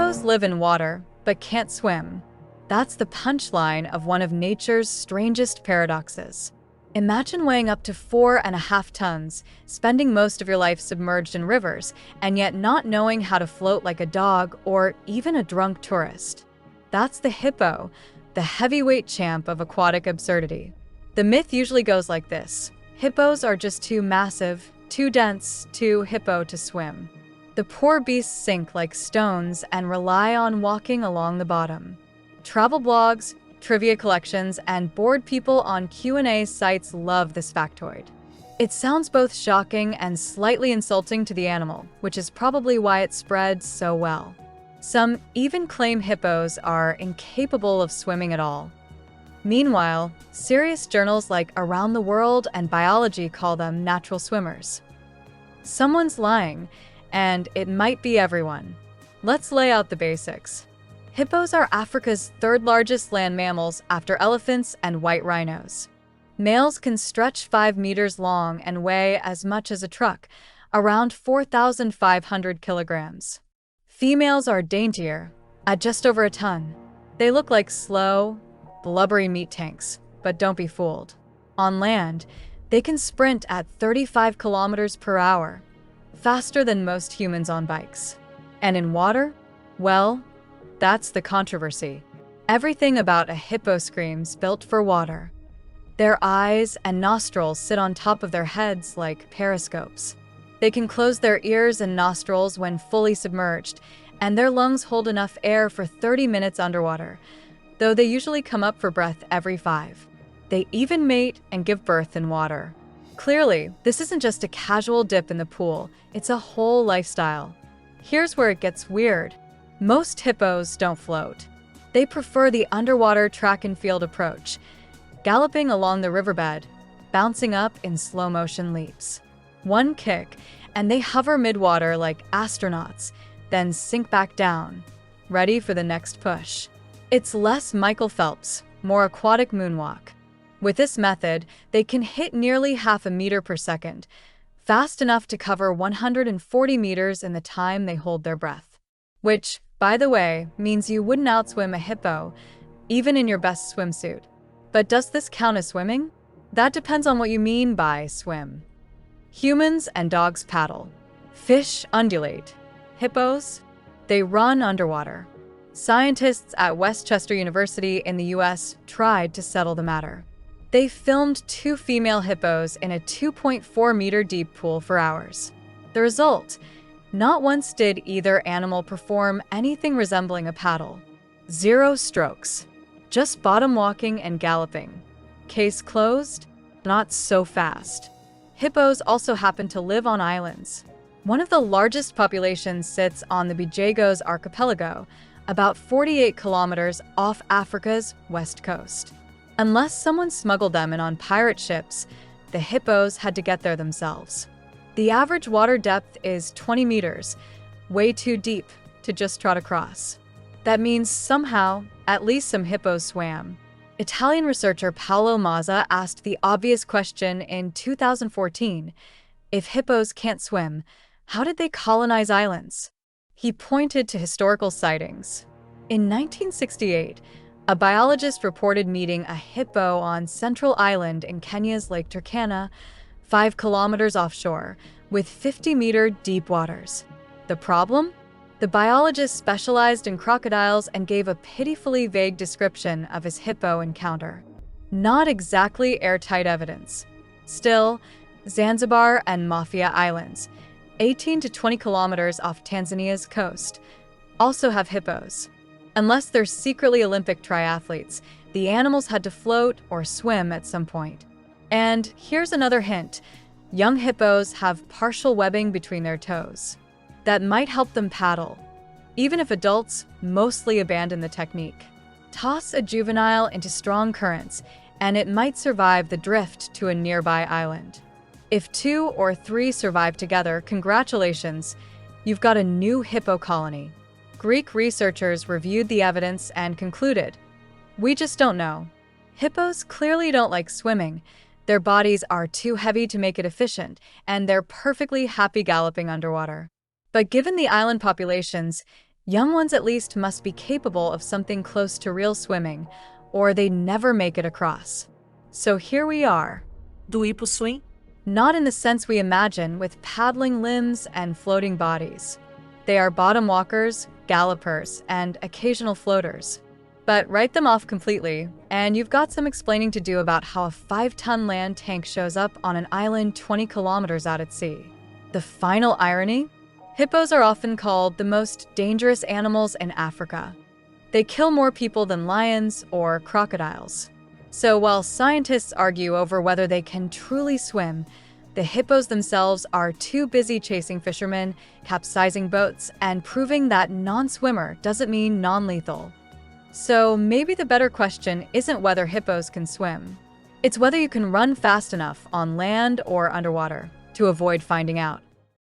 Hippos live in water, but can't swim. That's the punchline of one of nature's strangest paradoxes. Imagine weighing up to 4.5 tons, spending most of your life submerged in rivers, and yet not knowing how to float like a dog or even a drunk tourist. That's the hippo, the heavyweight champ of aquatic absurdity. The myth usually goes like this: hippos are just too massive, too dense, too hippo to swim. The poor beasts sink like stones and rely on walking along the bottom. Travel blogs, trivia collections, and bored people on Q&A sites love this factoid. It sounds both shocking and slightly insulting to the animal, which is probably why it spreads so well. Some even claim hippos are incapable of swimming at all. Meanwhile, serious journals like Around the World and Biology call them natural swimmers. Someone's lying, and it might be everyone. Let's lay out the basics. Hippos are Africa's third largest land mammals after elephants and white rhinos. Males can stretch 5 meters long and weigh as much as a truck, around 4,500 kilograms. Females are daintier, at just over a ton. They look like slow, blubbery meat tanks, but don't be fooled. On land, they can sprint at 35 kilometers per hour, faster than most humans on bikes. And in water? Well, that's the controversy. Everything about a hippo screams built for water. Their eyes and nostrils sit on top of their heads like periscopes. They can close their ears and nostrils when fully submerged, and their lungs hold enough air for 30 minutes underwater, though they usually come up for breath every 5. They even mate and give birth in water. Clearly, this isn't just a casual dip in the pool, it's a whole lifestyle. Here's where it gets weird. Most hippos don't float. They prefer the underwater track and field approach, galloping along the riverbed, bouncing up in slow-motion leaps. One kick, and they hover mid-water like astronauts, then sink back down, ready for the next push. It's less Michael Phelps, more aquatic moonwalk. With this method, they can hit nearly 0.5 meter per second, fast enough to cover 140 meters in the time they hold their breath. Which, by the way, means you wouldn't outswim a hippo, even in your best swimsuit. But does this count as swimming? That depends on what you mean by swim. Humans and dogs paddle. Fish undulate. Hippos? They run underwater. Scientists at Westchester University in the US tried to settle the matter. They filmed 2 female hippos in a 2.4-meter deep pool for hours. The result? Not once did either animal perform anything resembling a paddle. 0 strokes. Just bottom walking and galloping. Case closed? Not so fast. Hippos also happen to live on islands. One of the largest populations sits on the Bijagos archipelago, about 48 kilometers off Africa's west coast. Unless someone smuggled them in on pirate ships, the hippos had to get there themselves. The average water depth is 20 meters, way too deep to just trot across. That means somehow, at least some hippos swam. Italian researcher Paolo Mazza asked the obvious question in 2014: if hippos can't swim, how did they colonize islands? He pointed to historical sightings. In 1968, a biologist reported meeting a hippo on Central Island in Kenya's Lake Turkana, 5 kilometers offshore, with 50-meter deep waters. The problem? The biologist specialized in crocodiles and gave a pitifully vague description of his hippo encounter. Not exactly airtight evidence. Still, Zanzibar and Mafia Islands, 18 to 20 kilometers off Tanzania's coast, also have hippos. Unless they're secretly Olympic triathletes, the animals had to float or swim at some point. And here's another hint. Young hippos have partial webbing between their toes. That might help them paddle, even if adults mostly abandon the technique. Toss a juvenile into strong currents, and it might survive the drift to a nearby island. If 2 or 3 survive together, congratulations, you've got a new hippo colony. Greek researchers reviewed the evidence and concluded, we just don't know. Hippos clearly don't like swimming. Their bodies are too heavy to make it efficient, and they're perfectly happy galloping underwater. But given the island populations, Young ones at least must be capable of something close to real swimming, or they'd never make it across. So here we are. Do hippo swim? Not in the sense we imagine, with paddling limbs and floating bodies. They are bottom walkers, gallopers, and occasional floaters. But write them off completely, and you've got some explaining to do about how a 5-ton land tank shows up on an island 20 kilometers out at sea. The final irony? Hippos are often called the most dangerous animals in Africa. They kill more people than lions or crocodiles. So while scientists argue over whether they can truly swim, the hippos themselves are too busy chasing fishermen, capsizing boats, and proving that non-swimmer doesn't mean non-lethal. So maybe the better question isn't whether hippos can swim. It's whether you can run fast enough on land or underwater to avoid finding out.